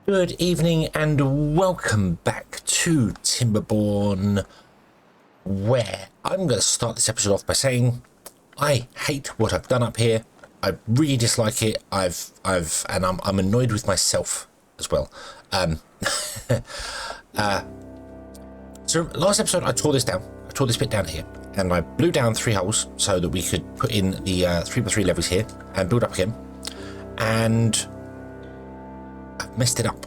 Good evening and welcome back to Timberborn, where I'm going to start this episode off by saying I hate what I've done up here. I really dislike it. I'm annoyed with myself as well. So last episode I tore this down. I tore this bit down here, and I blew down 3 holes so that we could put in the 3x3 levees here and build up again. And I've messed it up.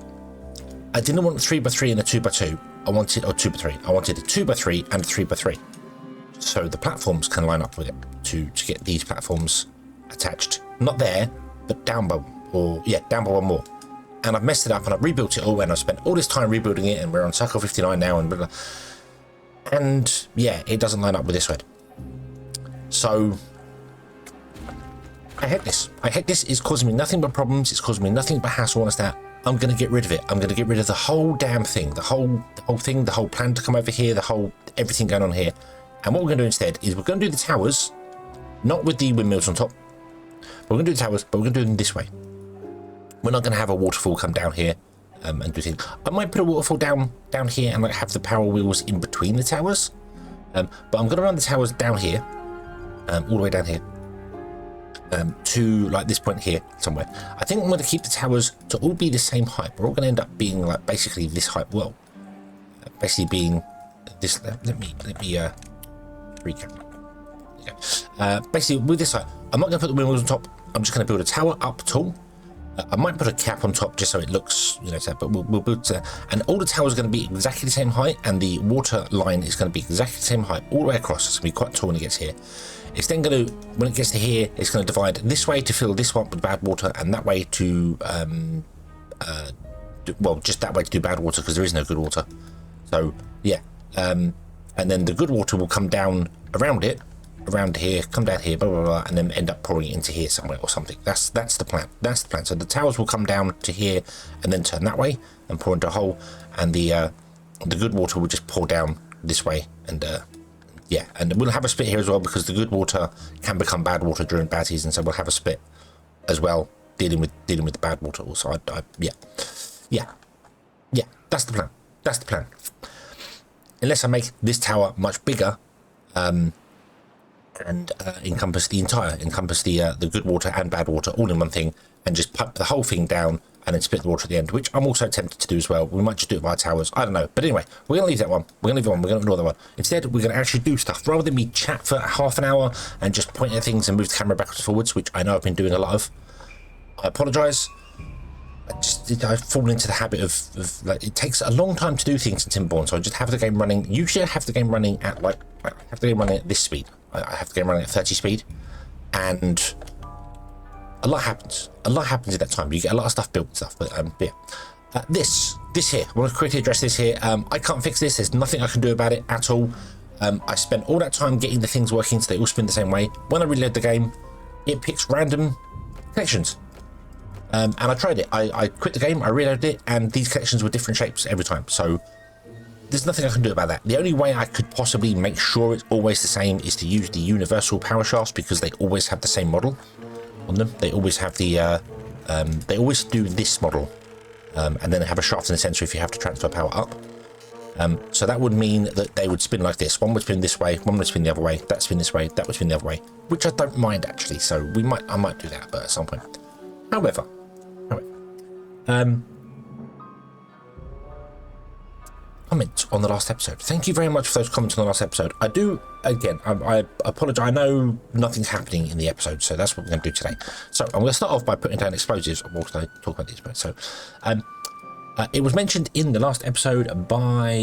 I didn't want 3x3 and a 2x2. I wanted, or 2x3. I wanted a 2x3 and a 3x3. So the platforms can line up with it to get these platforms attached. Not there, but down by one more. And I've messed it up and I've rebuilt it all, and I've spent all this time rebuilding it, and we're on cycle 59 now, and blah, blah. And yeah, it doesn't line up with this one. So I hate this. I hate this. It's causing me nothing but problems. It's causing me nothing but hassle and that. I'm going to get rid of it. I'm going to get rid of the whole damn thing, the whole thing, the whole plan to come over here, everything going on here. And what we're going to do instead is we're going to do the towers, not with the windmills on top. We're going to do the towers, but we're going to do them this way. We're not going to have a waterfall come down here and do things. I might put a waterfall down here and like have the power wheels in between the towers. But I'm going to run the towers down here, all the way down here. To like this point here somewhere. I think I'm going to keep the towers to all be the same height. We're all going to end up being like basically this height. Well, basically being this. Let me recap. Yeah. Basically with this height, I'm not going to put the wheels on top. I'm just going to build a tower up tall. I might put a cap on top just so it looks, but we'll build and all the towers are going to be exactly the same height, and the water line is going to be exactly the same height all the way across. It's going to be quite tall when it gets here. It's then going to, when it gets to here, it's going to divide this way to fill this one with bad water, and that way to, just that way to do bad water because there is no good water. So yeah, and then the good water will come down around here, come down here, blah blah blah, and then end up pouring it into here somewhere or something. That's the plan. That's the plan. So the towers will come down to here and then turn that way and pour into a hole, and the good water will just pour down this way, and yeah, and we'll have a split here as well because the good water can become bad water during bad season, so we'll have a split as well dealing with the bad water also. Yeah, that's the plan. That's the plan. Unless I make this tower much bigger, and encompass the good water and bad water all in one thing, and just pipe the whole thing down and then split the water at the end, which I'm also tempted to do as well. We might just do it via towers. I don't know. But anyway, we're going to leave that one. We're going to ignore that one. Instead, we're going to actually do stuff. Rather than me chat for half an hour and just point at things and move the camera backwards and forwards, which I know I've been doing a lot of. I apologise. I've fallen into the habit of like, it takes a long time to do things in Timberborn, so I just have the game running. Usually I have the game running at this speed. I have the game running at 30 speed, and a lot happens. A lot happens in that time. You get a lot of stuff built and stuff. But yeah, this here. I want to quickly address this here. I can't fix this. There's nothing I can do about it at all. I spent all that time getting the things working so they all spin the same way. When I reload the game, it picks random connections. And I tried it. I quit the game. I reloaded it, and these connections were different shapes every time. So there's nothing I can do about that. The only way I could possibly make sure it's always the same is to use the universal power shafts, because they always have the same model on them. They always have the they always do this model, and then they have a shaft in the center if you have to transfer power up. So that would mean that they would spin like this. One would spin this way, one would spin the other way, that spin this way, that would spin the other way, which I don't mind actually. So I might do that, but at some point. However, comment on the last episode. Thank you very much for those comments on the last episode. I do, again, I apologize. I know nothing's happening in the episode, so that's what we're going to do today. So I'm going to start off by putting down explosives whilst I talk about the explosives. So it was mentioned in the last episode by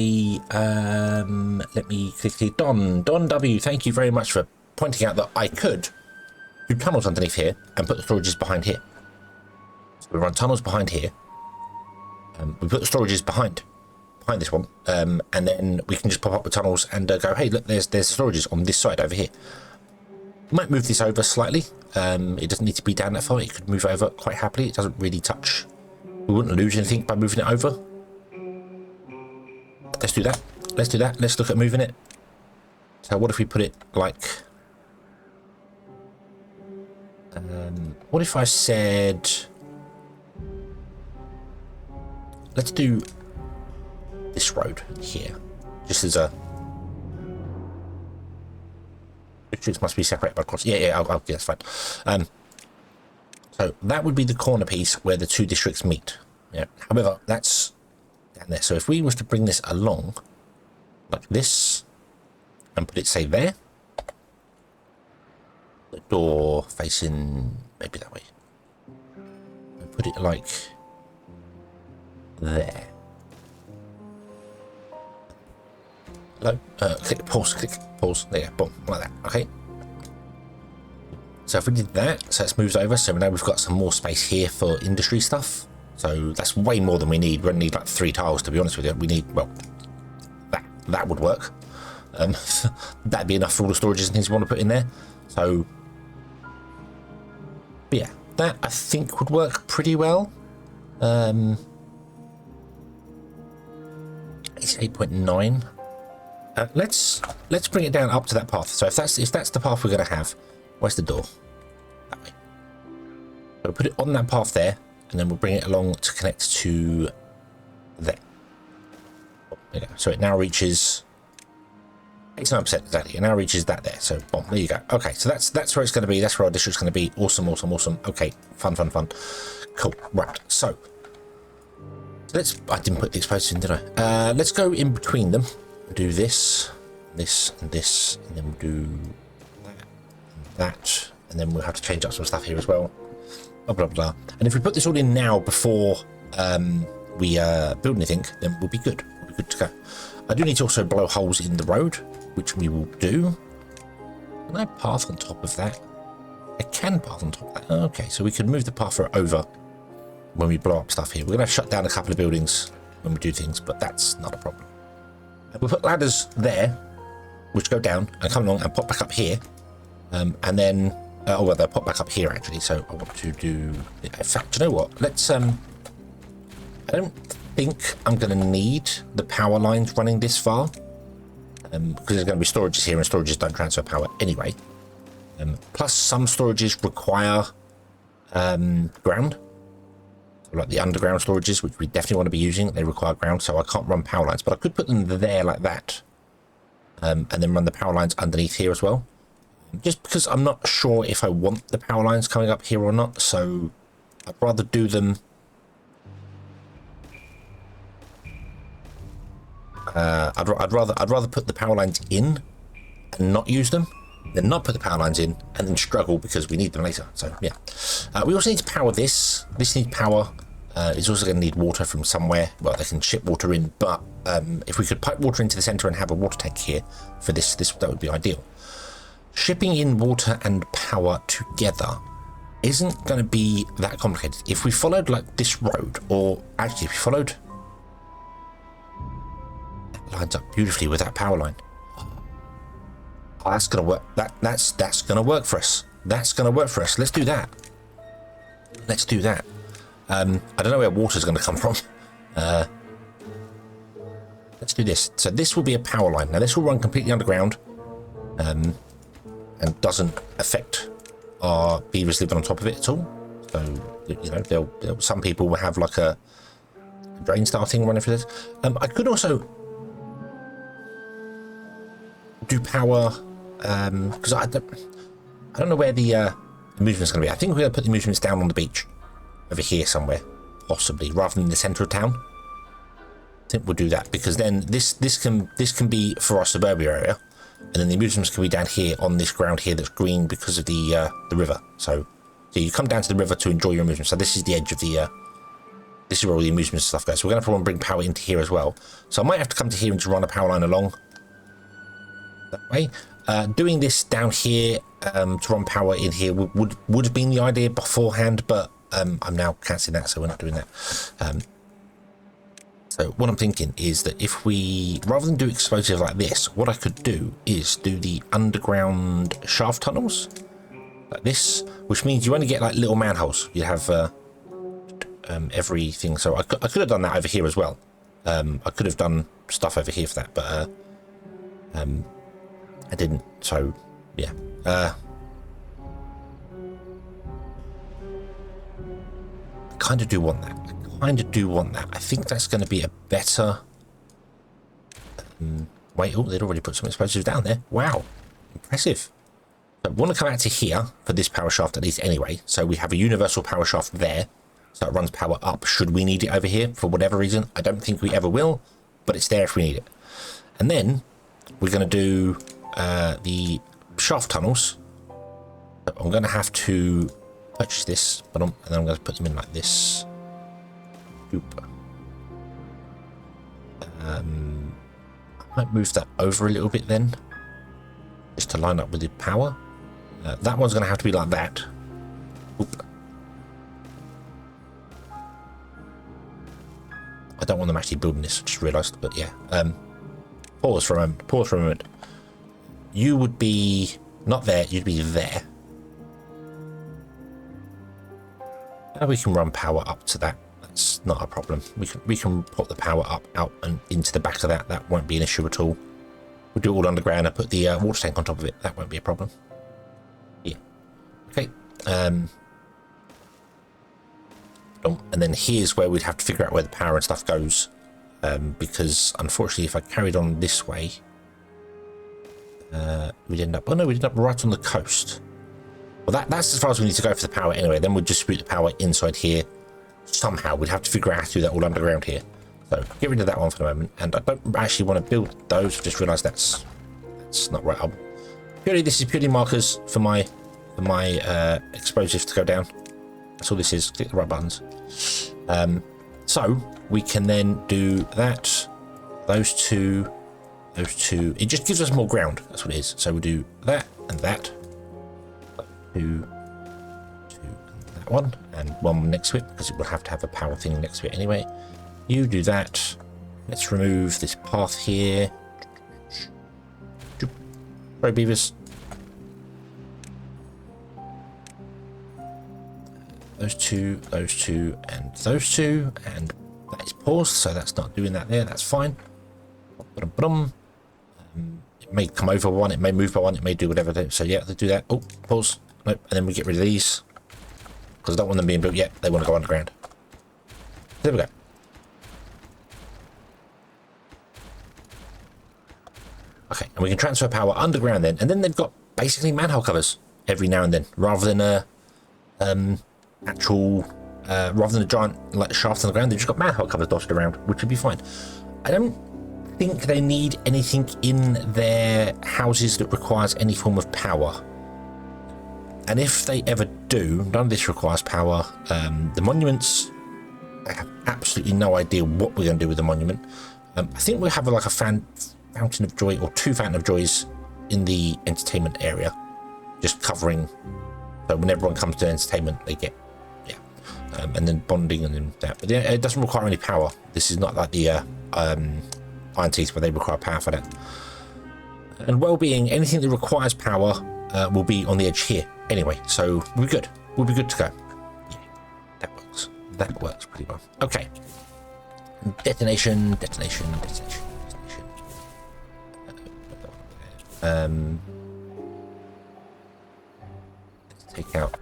let me quickly, Don W. Thank you very much for pointing out that I could do tunnels underneath here and put the storages behind here. So we run tunnels behind here. We put the storages behind this one, and then we can just pop up the tunnels and go, hey, look, there's the storages on this side over here. Might move this over slightly. It doesn't need to be down that far. It could move over quite happily. It doesn't really touch. We wouldn't lose anything by moving it over. Let's do that. Let's look at moving it. So what if we put it like what if I said let's do this road here, just as a. Districts must be separated by cross. Yeah, yeah, that's fine. So that would be the corner piece where the two districts meet. Yeah. However, that's down there. So if we was to bring this along like this and put it, say, there, the door facing maybe that way, and put it like there. Hello? Click pause, there you go, boom, like that. Okay. So if we did that, so it's moved over, so now we've got some more space here for industry stuff. So that's way more than we need. We only need like 3 tiles, to be honest with you. We need, well, that would work. That'd be enough for all the storages and things we want to put in there. So, but yeah, that I think would work pretty well. It's 8.9. Let's bring it down up to that path. So if that's the path we're going to have, where's the door? That way. We'll put it on that path there, and then we'll bring it along to connect to there. There you go. So it now reaches 89% exactly. It now reaches that there. So boom, there you go. Okay, so that's where it's going to be. That's where our district's going to be. Awesome, awesome, awesome. Okay, fun. Cool. Right. So let's. I didn't put the explosives in, did I? Let's go in between them. Do this, this, and this, and then we'll do that, and then we'll have to change up some stuff here as well. Blah blah blah. And if we put this all in now before we build anything, then we'll be good. We'll be good to go. I do need to also blow holes in the road, which we will do. Can I path on top of that? I can path on top of that. Okay, so we can move the path over when we blow up stuff here. We're going to shut down a couple of buildings when we do things, but that's not a problem. We'll put ladders there, which go down and come along and pop back up here, and then well, they'll pop back up here actually. So I want to do. In fact, you know what? Let's. I don't think I'm going to need the power lines running this far, because there's going to be storages here, and storages don't transfer power anyway. Plus, some storages require ground. Like the underground storages, which we definitely want to be using, they require ground, so I can't run power lines, but I could put them there like that, and then run the power lines underneath here as well, just because I'm not sure if I want the power lines coming up here or not. So I'd rather do them I'd rather put the power lines in and not use them than not put the power lines in and then struggle because we need them later. So yeah, we also need to power this. This needs power. It's also going to need water from somewhere. Well, they can ship water in, but if we could pipe water into the center and have a water tank here for this that would be ideal. Shipping in water and power together isn't going to be that complicated. If we followed like this road, or actually if we followed, that lines up beautifully with that power line. Oh, that's going to work. That's going to work for us. That's going to work for us. Let's do that. Let's do that. I don't know where water's going to come from. Let's do this. So this will be a power line. Now this will run completely underground, and doesn't affect our beavers living on top of it at all. So you know, some people will have like a drain style thing running for this. I could also do power because I don't know where the movement's going to be. I think we're going to put the movements down on the beach over here somewhere, possibly, rather than the center of town. I think we'll do that because then this can be for our suburbia area, and then the amusements can be down here on this ground here that's green because of the river. So you come down to the river to enjoy your amusement. So this is the edge of the this is where all the amusement stuff goes. So we're going to probably bring power into here as well. So I might have to come to here and just run a power line along that way. Doing this down here to run power in here would have been the idea beforehand, but I'm now cancelling that, so we're not doing that. So what I'm thinking is that if we, rather than do explosives like this, what I could do is do the underground shaft tunnels like this, which means you only get like little manholes. You have everything. So I could have done that over here as well. I could have done stuff over here for that, but I didn't. So yeah. I kind of do want that. I kind of do want that. I think that's going to be a better... wait, oh, they'd already put some explosives down there. Wow, impressive. So I want to come out to here for this power shaft at least anyway. So we have a universal power shaft there. So it runs power up should we need it over here for whatever reason. I don't think we ever will, but it's there if we need it. And then we're going to do the shaft tunnels. So I'm going to have to purchase this, and then I'm going to put them in like this. Oop. I might move that over a little bit then, just to line up with the power. That one's going to have to be like that. Oop. I don't want them actually building this, I just realised, but yeah. Pause for a moment. You would be not there, you'd be there. And we can run power up to that. That's not a problem. We can put the power up, out and into the back of that. That won't be an issue at all. We'll do it all underground and put the water tank on top of it. That won't be a problem. Yeah. Okay. And then here's where we'd have to figure out where the power and stuff goes. Because unfortunately, if I carried on this way, we'd end up... Oh no, we'd end up right on the coast. Well, that's as far as we need to go for the power anyway. Then we'll distribute the power inside here. Somehow we'd have to figure out how to do that all underground here. So get rid of that one for the moment. And I don't actually want to build those. I've just realised that's not right. This is purely markers for my explosives to go down. That's all this is. Click the right buttons. So we can then do that. Those two. It just gives us more ground. That's what it is. So we'll do that and that. Two, and that one, and one next to it, because it will have to have a power thing next to it anyway. You do that. Let's remove this path here. Sorry, beavers. Those two, and those two, and that is paused, so that's not doing that there. That's fine. It may come over one, it may move by one, it may do whatever. So yeah, they do that. Oh, pause. Nope. And then we get rid of these because I don't want them being built yet. They want to go underground. There we go. Okay, and we can transfer power underground then, and then they've got basically manhole covers every now and then, rather than a rather than a giant like shaft on the ground. They've just got manhole covers dotted around, which would be fine. I don't think they need anything in their houses that requires any form of power. And if they ever do, none of this requires power. The monuments, I have absolutely no idea what we're going to do with the monument. I think we'll have like a fountain of joy or two fountain of joys in the entertainment area, just covering. So when everyone comes to entertainment, they get, yeah, and then bonding and then that. But yeah, it doesn't require any power. This is not like the Iron Teeth where they require power for that. And well-being, anything that requires power will be on the edge here anyway, so we're good. We'll be good to go. Yeah, that works. That works pretty well. Okay. Detonation. Let's take out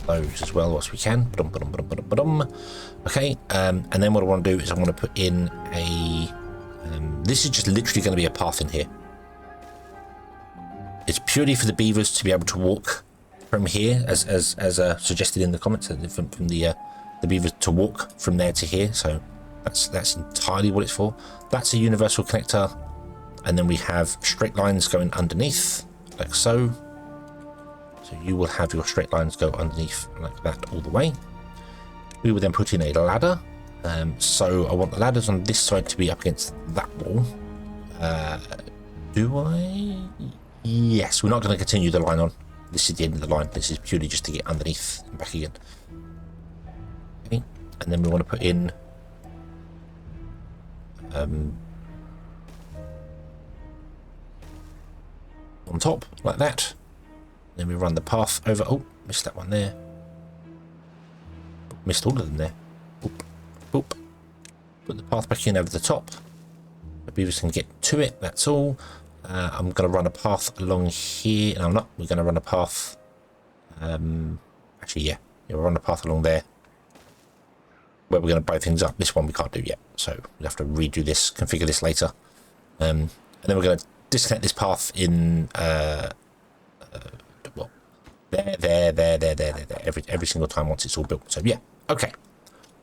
those as well whilst we can. Okay, and then what I want to do is I want to put in a this is just literally going to be a path in here. It's purely for the beavers to be able to walk from here, as suggested in the comments, from the beavers to walk from there to here. So that's entirely what it's for. That's a universal connector, and then we have straight lines going underneath, like so. So you will have your straight lines go underneath like that all the way. We will then put in a ladder. So I want the ladders on this side to be up against that wall. Do I? Yes, we're not going to continue the line on. This is the end of the line. This is purely just to get underneath and back again. Okay. And then we want to put in on top like that. Then we run the path over. Oh, missed that one there. Missed all of them there. Boop, boop. Put the path back in over the top. The beavers can get to it. That's all. I'm going to run a path along here. And I'm not. We're going to run a path. Actually, yeah. We'll run a path along there. where we're going to blow things up. This one we can't do yet, so we'll have to redo this, configure this later. And then we're going to disconnect this path in well, there, every single time once it's all built. So yeah, okay.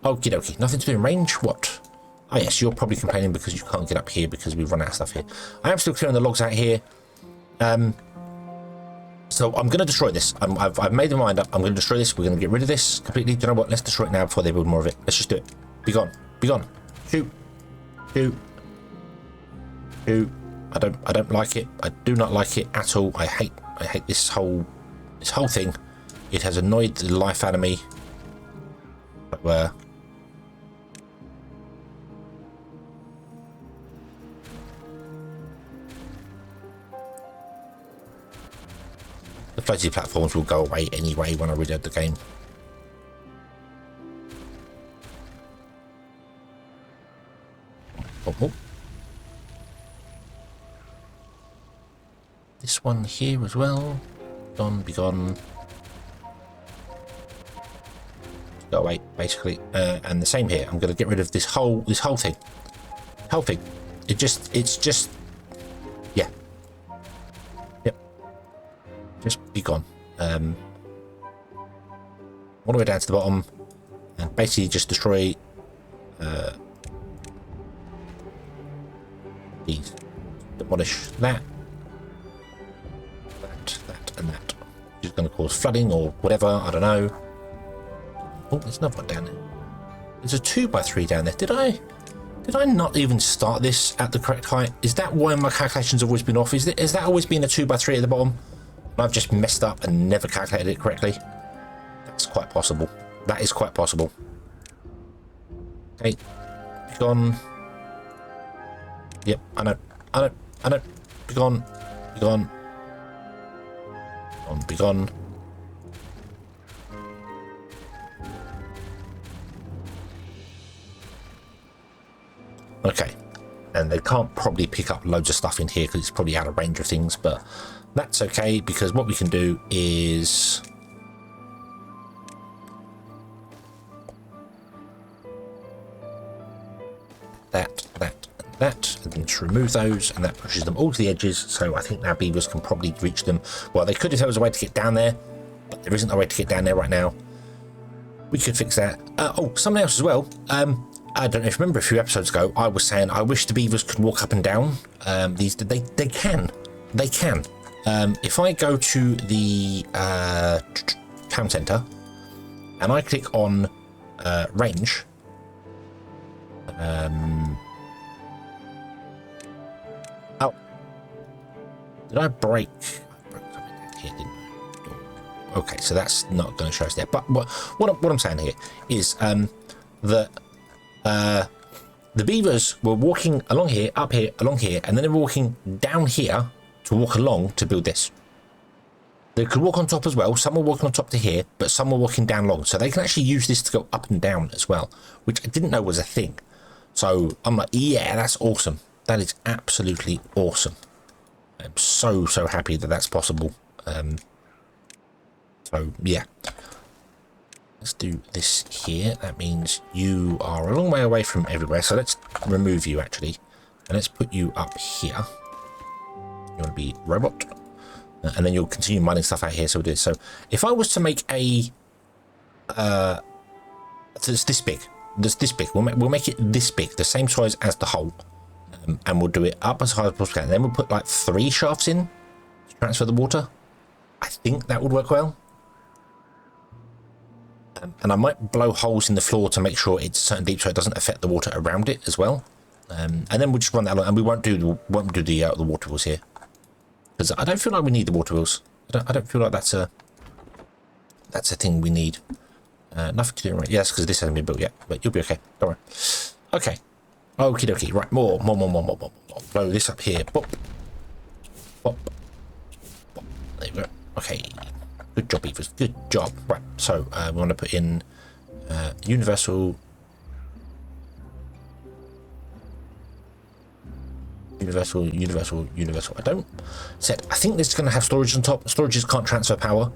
Okie dokie. Nothing to do in range. What? Oh yes, you're probably complaining because you can't get up here because we've run out of stuff here. I am still clearing the logs out here. So I'm going to destroy this. I've made my mind up. I'm going to destroy this. We're going to get rid of this completely. Do you know what? Let's destroy it now before they build more of it. Let's just do it. Be gone. Be gone. Shoot. Shoot. Shoot. I don't like it. I do not like it at all. I hate this whole thing. It has annoyed the life out of me. But the floaty platforms will go away anyway when I reload the game. Oh. This one here as well. Gone, be gone. Go away, basically. And the same here. I'm going to get rid of this whole thing. It's just, yeah. Yep. Just be gone. All the way down to the bottom, and basically just destroy these. Demolish that, and that. Which is going to cause flooding or whatever. I don't know. Oh, there's another one down there. There's a 2x3 down there. Did I not even start this at the correct height? Is that why my calculations have always been off? Is that always been a 2x3 at the bottom? And I've just messed up and never calculated it correctly. That's quite possible. That is quite possible. Okay, be gone. Yep, I know. Be gone. Be gone. Be gone. Okay, and they can't probably pick up loads of stuff in here because it's probably out of range of things, but that's okay because what we can do is that, and then just remove those, and that pushes them all to the edges. So I think now beavers can probably reach them. Well, they could if there was a way to get down there, but there isn't a way to get down there right now. We could fix that. Oh, something else as well. I don't know if you remember a few episodes ago, I was saying I wish the beavers could walk up and down. They can. If I go to the town centre and I click on range, oh, did I break something down here? Didn't I? Okay, so that's not going to show us there. But what I'm saying here is that the beavers were walking along here, up here, along here, and then they were walking down here to walk along to build this. They could walk on top as well. Some were walking on top to here, but some were walking down long. So they can actually use this to go up and down as well, which I didn't know was a thing. So I'm like, yeah, that's awesome. That is absolutely awesome. I'm so happy that that's possible. So yeah. Let's do this here. That means you are a long way away from everywhere. So let's remove you actually. And let's put you up here. You want to be robot. And then you'll continue mining stuff out here. So we'll do this. So if I was to make a... it's this big. This big. We'll make it this big. The same size as the hole. And we'll do it up as high as possible. And then we'll put like 3 shafts in to transfer the water. I think that would work well. And I might blow holes in the floor to make sure it's certain deep so it doesn't affect the water around it as well. And then we'll just run that along, and we won't do the water wheels here because I don't feel like we need the water wheels. I don't feel like that's a thing we need. Nothing to do right. Yes, because this hasn't been built yet, but you'll be okay. Don't worry. Okay. Okie dokie. Right. More. Blow this up here. Bop. Bop. Bop. There we go. Okay. Good job, Beavers. Good job. Right, so we want to put in universal. I don't set. I think this is going to have storage on top. Storages can't transfer power,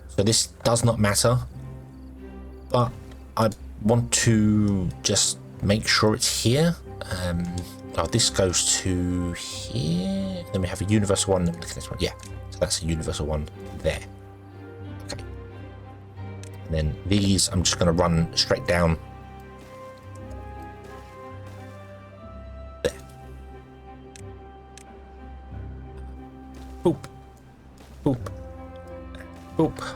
so this does not matter. But want to just make sure it's here. Oh, this goes to here. Then we have a universal one. Yeah, so that's a universal one there. Okay. And then these, I'm just going to run straight down. There. Boop. Boop. Boop.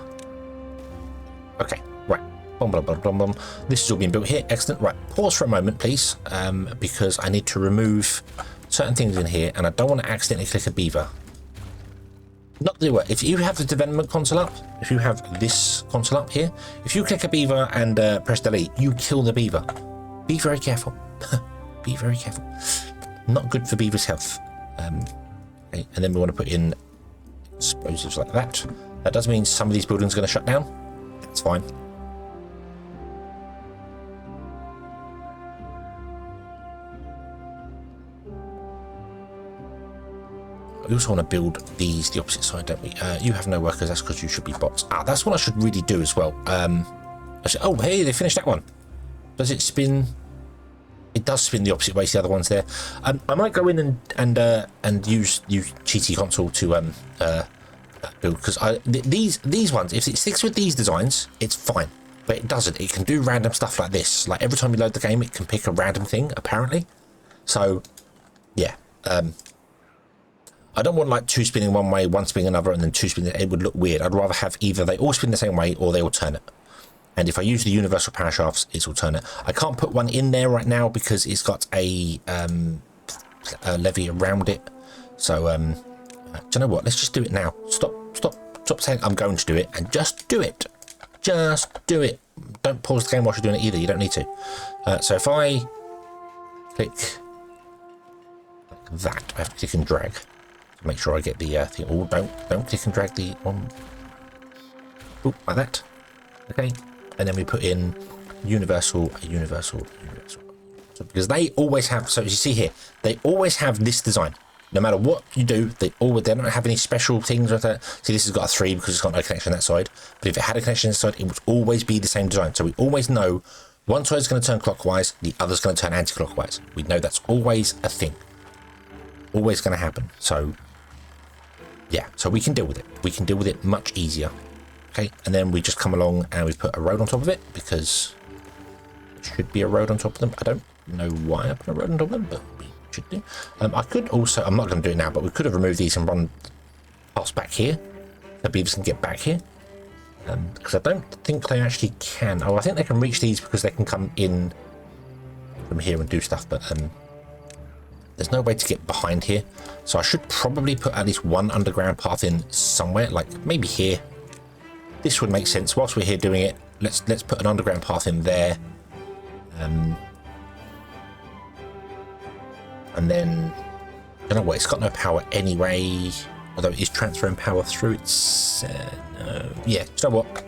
Okay, right. Bum, bum, bum, bum, bum. This has all been built here. Excellent. Right, pause for a moment, please, because I need to remove certain things in here, and I don't want to accidentally click a beaver. Not do it. If you have the development console up, if you have this console up here, if you click a beaver and press delete, you kill the beaver. Be very careful. Be very careful. Not good for beaver's health. Okay, and then we want to put in explosives like that. That does mean some of these buildings are going to shut down. That's fine. We also want to build these the opposite side, don't we? You have no workers, that's because you should be bots. Ah, that's what I should really do as well. Oh, hey, they finished that one. Does it spin? It does spin the opposite way to the other ones there. I might go in and use cheaty console to build, because these ones, if it sticks with these designs, it's fine. But it doesn't. It can do random stuff like this. Like every time you load the game, it can pick a random thing, apparently. So, yeah. I don't want like two spinning one way, one spinning another, and then two spinning. It would look weird. I'd rather have either they all spin the same way or they alternate. And if I use the universal power shafts, it's alternate. I can't put one in there right now because it's got a levee around it. So, do you know what? Let's just do it now. Stop saying I'm going to do it, and just do it. Just do it. Don't pause the game while you're doing it either. You don't need to. So if I click like that, I have to click and drag. Make sure I get the thing. Oh, don't click and drag the one. Oop, like that. Okay, and then we put in universal. So, because they always have. So as you see here, they always have this design. No matter what you do, they don't have any special things with that. See, this has got a 3 because it's got no connection on that side. But if it had a connection on that side, it would always be the same design. So we always know one side's going to turn clockwise, the other's going to turn anti-clockwise. We know that's always a thing. Always going to happen. So yeah, so we can deal with it. We can deal with it much easier. Okay, and then we just come along and we put a road on top of it because it should be a road on top of them. I don't know why I put a road on top of them, but we should do. I could also, I'm not going to do it now, but we could have removed these and run past back here. The beavers can get back here. Because I don't think they actually can. Oh, I think they can reach these because they can come in from here and do stuff, but there's no way to get behind here. So I should probably put at least one underground path in somewhere, like maybe here. This would make sense. Whilst we're here doing it, let's put an underground path in there. And then, I don't know what, it's got no power anyway. Although it is transferring power through its... no. Yeah, you know what?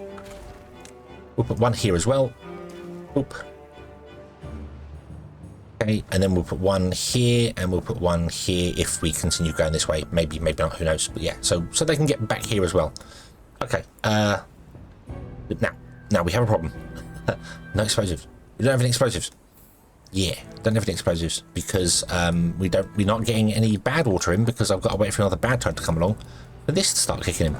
We'll put one here as well. Oop. Okay, and then we'll put one here, and we'll put one here if we continue going this way. Maybe not, who knows. But yeah, so they can get back here as well. Okay, now we have a problem. No explosives. We don't have any explosives. Yeah, don't have any explosives because we're not getting any bad water in because I've got to wait for another bad tide to come along for this to start kicking in.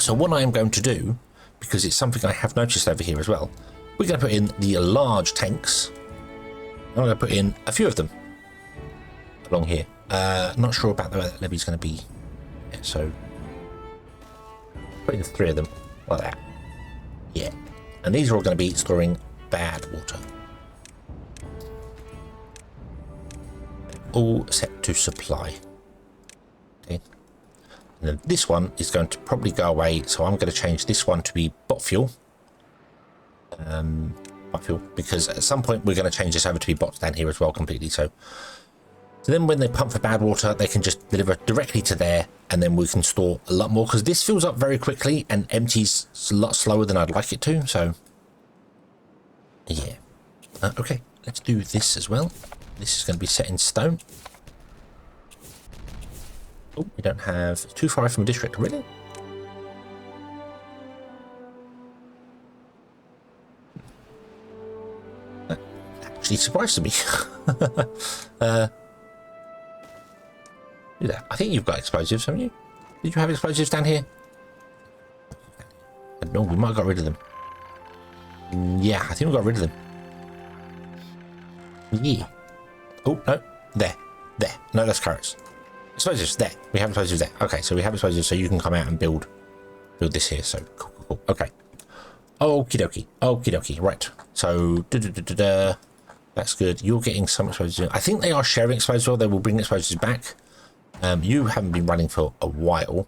So what I am going to do, because it's something I have noticed over here as well, we're going to put in the large tanks. I'm going to put in a few of them along here. Not sure about where that levee's going to be. Yeah, so put in 3 of them like that. Yeah, and these are all going to be storing bad water. All set to supply. Okay, and then this one is going to probably go away, so I'm going to change this one to be bot fuel. Bot fuel, because at some point we're going to change this over to be bots down here as well completely. So then when they pump for bad water, they can just deliver directly to there, and then we can store a lot more because this fills up very quickly and empties a lot slower than I'd like it to. So yeah, okay, let's do this as well. This is going to be set in stone. Oh, we don't have too far from a district, really? actually surprises me. Do that. I think you've got explosives, haven't you? Did you have explosives down here? No, we might have got rid of them. Yeah, I think we got rid of them. Yeah. Oh, no. There. There. No, that's carrots. Explosives. There. We have explosives there. Okay, so we have explosives, so you can come out and build this here. So, cool, cool, cool. Okay. Okie dokie. Okie dokie. Right. So, that's good. You're getting some explosives. I think they are sharing explosives. They will bring explosives back. You haven't been running for a while.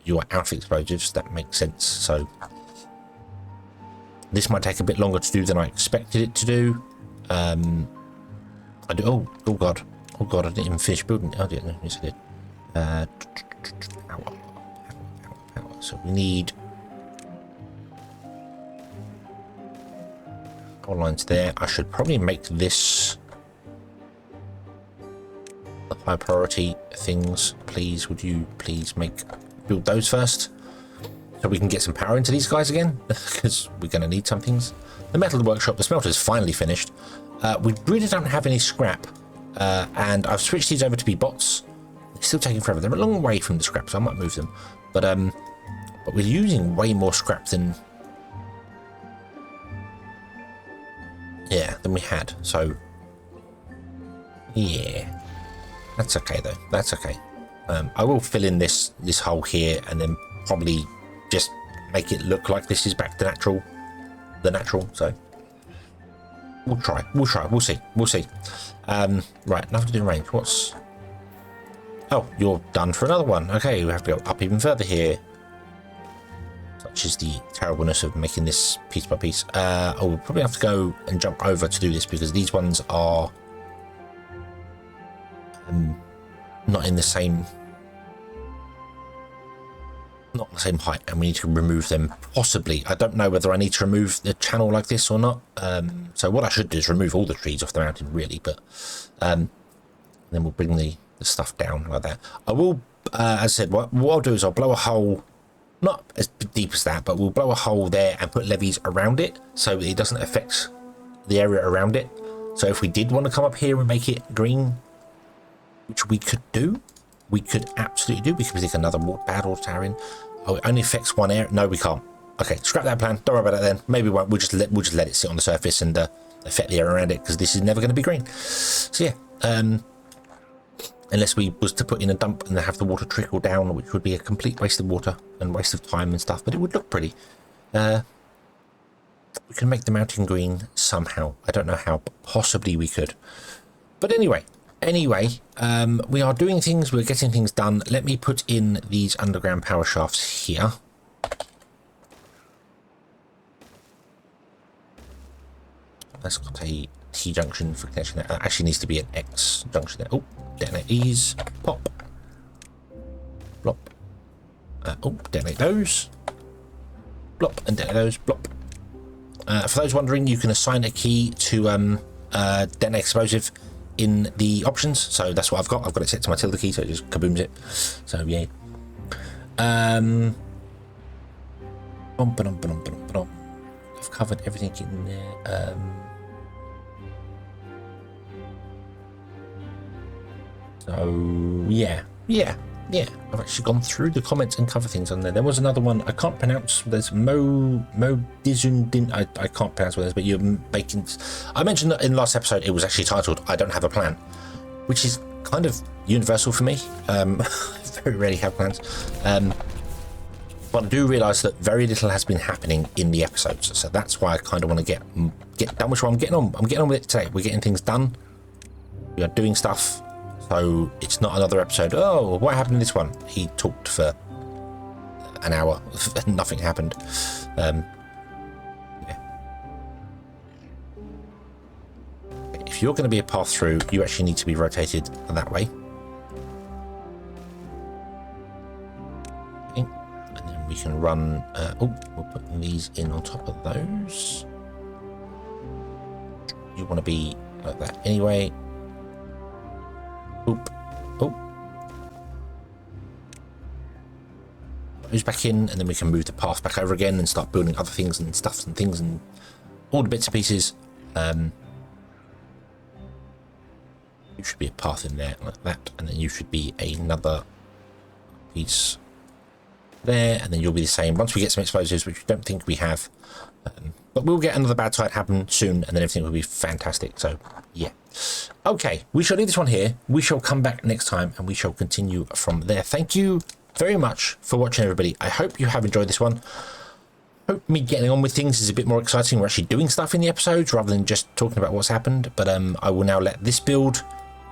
You are out of explosives. That makes sense. So, this might take a bit longer to do than I expected it to do. I do. Oh god. Oh god, I didn't even finish building. Oh, dear, no, yes I did. Power. So we need power lines there. I should probably make this the high priority things. Please, would you please build those first, so we can get some power into these guys again, because we're going to need some things. The metal workshop, the smelter is finally finished. We really don't have any scrap, and I've switched these over to be bots. They're still taking forever. They're a long way from the scrap, so I might move them. But we're using way more scrap than we had. So yeah, that's okay though. That's okay. I will fill in this hole here, and then probably just make it look like this is back to the natural. So we'll try. We'll see. Right, nothing to do in range. What's... Oh, you're done for another one. Okay, we have to go up even further here. Such is the terribleness of making this piece by piece. Oh, we'll probably have to go and jump over to do this, because these ones are not in the same height, and we need to remove them possibly. I don't know whether I need to remove the channel like this or not. So what I should do is remove all the trees off the mountain, really, but then we'll bring the stuff down like that. I will, as I said, what I'll do is I'll blow a hole, not as deep as that, but we'll blow a hole there and put levees around it so it doesn't affect the area around it. So if we did want to come up here and make it green, which we could do, we could absolutely do. We could stick another bad water tower in. Oh, it only affects one area. No, we can't. Okay, scrap that plan. Don't worry about it then. Maybe we won't. We'll just let it sit on the surface and affect the area around it, because this is never going to be green. So yeah, unless we was to put in a dump and have the water trickle down, which would be a complete waste of water and waste of time and stuff. But it would look pretty. We can make the mountain green somehow. I don't know how, but possibly we could. But anyway, we are doing things, we're getting things done. Let me put in these underground power shafts here. That's got a T junction for connection there. That actually needs to be an X junction there. Oh, detonate these. Pop. Blop. Oh, detonate those. Blop, and detonate those. Blop. For those wondering, you can assign a key to detonate explosive in the options, so that's what I've got. I've got it set to my tilde key, so it just kabooms it. So yeah. I've covered everything in there. So yeah. I've actually gone through the comments and covered things on there. There was another one I can't pronounce. There's Modizundin. I can't pronounce what it is, but you're making. I mentioned that in the last episode. It was actually titled "I Don't Have a Plan," which is kind of universal for me. Very rarely have plans. But I do realise that very little has been happening in the episodes, so that's why I kind of want to get done with what I'm getting on. I'm getting on with it today. We're getting things done. We are doing stuff. So it's not another episode. Oh, what happened in this one? He talked for an hour and nothing happened. Yeah. If you're going to be a path through, you actually need to be rotated that way. Okay. And then we can run. We're putting these in on top of those. You want to be like that anyway. Oop. Oh. Goes back in, and then we can move the path back over again and start building other things and stuffs and things and all the bits and pieces. You should be a path in there like that, and then you should be another piece there, and then you'll be the same once we get some explosives, which we don't think we have. But we'll get another bad tide happen soon, and then everything will be fantastic. So yeah, okay, we shall leave this one here. We shall come back next time and we shall continue from there. Thank you very much for watching, everybody. I hope you have enjoyed this one. Hope me getting on with things is a bit more exciting. We're actually doing stuff in the episodes rather than just talking about what's happened. But I will now let this build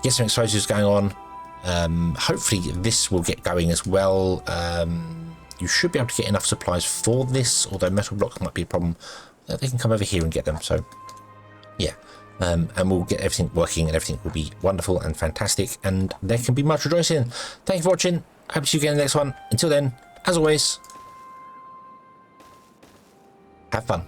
get some explosives going on. Hopefully this will get going as well. You should be able to get enough supplies for this, although metal blocks might be a problem. They can come over here and get them. So yeah, and we'll get everything working and everything will be wonderful and fantastic, and there can be much rejoicing. Thank you for watching. Hope to see you again in the next one. Until then, as always, have fun.